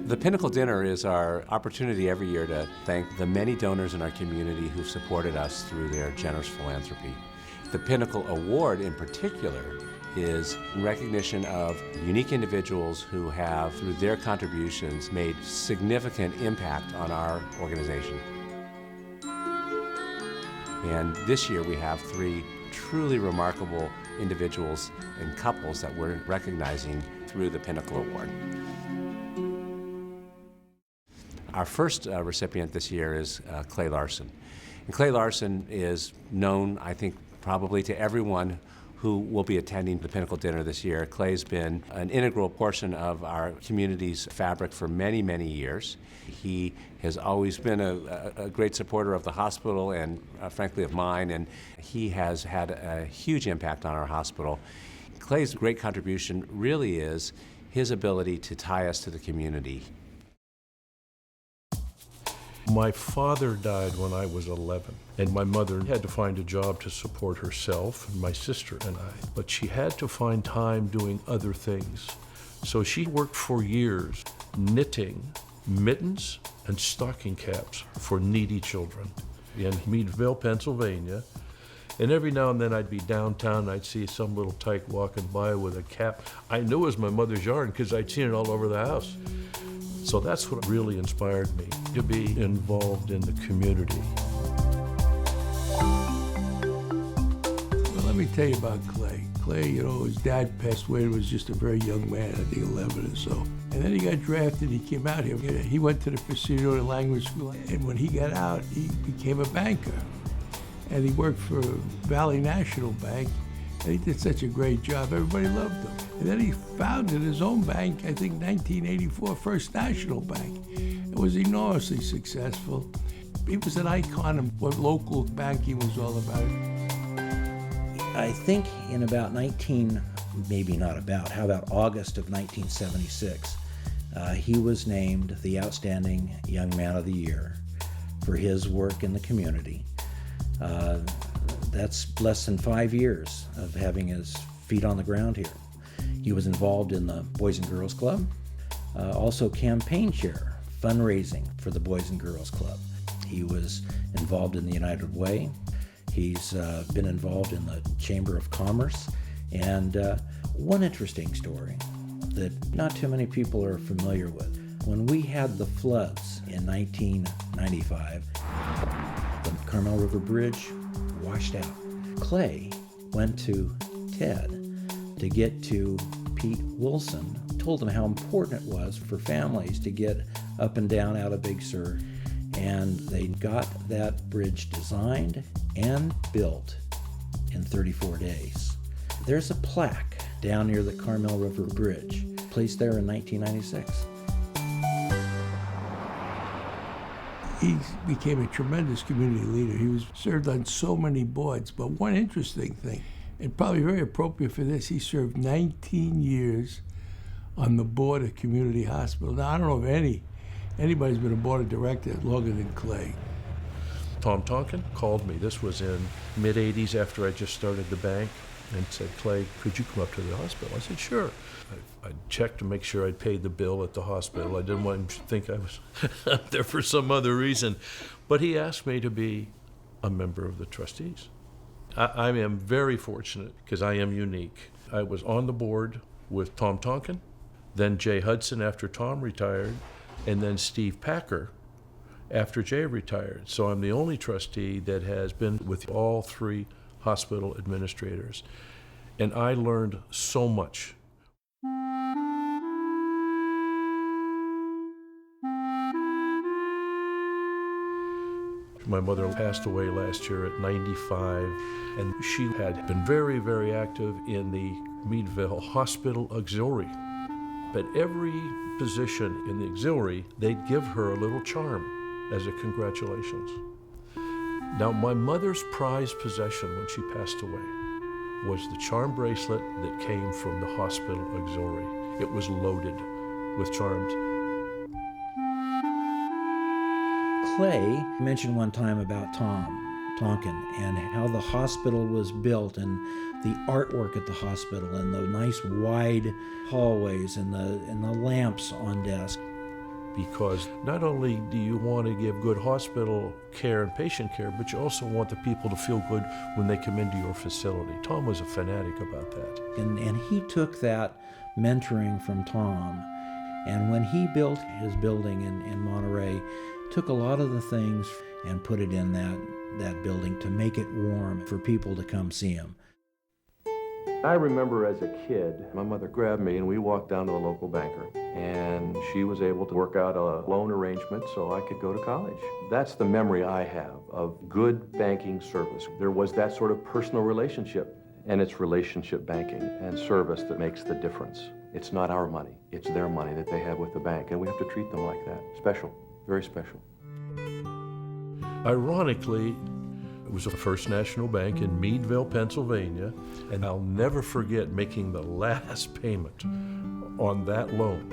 The Pinnacle Dinner is our opportunity every year to thank the many donors in our community who've supported us through their generous philanthropy. The Pinnacle Award in particular is recognition of unique individuals who have, through their contributions, made significant impact on our organization. And this year we have 3 truly remarkable individuals and couples that we're recognizing through the Pinnacle Award. Our first recipient this year is Clay Larson. And Clay Larson is known, I think, probably to everyone who will be attending the Pinnacle Dinner this year. Clay's been an integral portion of our community's fabric for many, many years. He has always been a great supporter of the hospital and frankly of mine, and he has had a huge impact on our hospital. Clay's great contribution really is his ability to tie us to the community. My father died when I was 11, and my mother had to find a job to support herself and my sister and I, but she had to find time doing other things. So she worked for years knitting mittens and stocking caps for needy children in Meadville, Pennsylvania. And every now and then I'd be downtown and I'd see some little tyke walking by with a cap. I knew it was my mother's yarn because I'd seen it all over the house. So that's what really inspired me, to be involved in the community. Well, let me tell you about Clay. Clay, his dad passed away when he was just a very young man, I think 11 or so. And then he got drafted, he came out here. He went to the Presidio Language School, and when he got out, he became a banker. And he worked for Valley National Bank, and he did such a great job, everybody loved him. And then he founded his own bank, I think 1984, First National Bank. It was enormously successful. He was an icon of what local banking was all about. I think in about August of 1976, he was named the Outstanding Young Man of the Year for his work in the community. That's less than 5 years of having his feet on the ground here. He was involved in the Boys and Girls Club, also campaign chair, fundraising for the Boys and Girls Club. He was involved in the United Way. He's been involved in the Chamber of Commerce. And one interesting story that not too many people are familiar with. When we had the floods in 1995, the Carmel River Bridge washed out. Clay went to Ted to get to Pete Wilson, told him how important it was for families to get up and down out of Big Sur, and they got that bridge designed and built in 34 days. There's a plaque down near the Carmel River Bridge, placed there in 1996. He became a tremendous community leader. He was served on so many boards, but one interesting thing, and probably very appropriate for this, he served 19 years on the board of Community Hospital. Now, I don't know if anybody's been a board of director longer than Clay. Tom Tonkin called me. This was in mid-'80s after I just started the bank, and said, "Clay, could you come up to the hospital?" I said, "Sure." I checked to make sure I'd paid the bill at the hospital. I didn't want him to think I was up there for some other reason. But he asked me to be a member of the trustees. I am very fortunate because I am unique. I was on the board with Tom Tonkin, then Jay Hudson after Tom retired, and then Steve Packer after Jay retired. So I'm the only trustee that has been with all 3 hospital administrators. And I learned so much. My mother passed away last year at 95, and she had been very, very active in the Meadville Hospital Auxiliary. But every position in the auxiliary, they'd give her a little charm as a congratulations. Now, my mother's prized possession when she passed away was the charm bracelet that came from the hospital auxiliary. It was loaded with charms. Clay mentioned one time about Tom Tonkin and how the hospital was built and the artwork at the hospital and the nice wide hallways and the lamps on desk. because not only do you want to give good hospital care and patient care, but you also want the people to feel good when they come into your facility. Tom was a fanatic about that. And he took that mentoring from Tom, and when he built his building in Monterey, took a lot of the things and put it in that building to make it warm for people to come see him. I remember as a kid, my mother grabbed me and we walked down to the local banker, and she was able to work out a loan arrangement so I could go to college. That's the memory I have of good banking service. There was that sort of personal relationship, and it's relationship banking and service that makes the difference. It's not our money, it's their money that they have with the bank, and we have to treat them like that. Special, very special. Ironically, it was the First National Bank in Meadville, Pennsylvania, and I'll never forget making the last payment on that loan.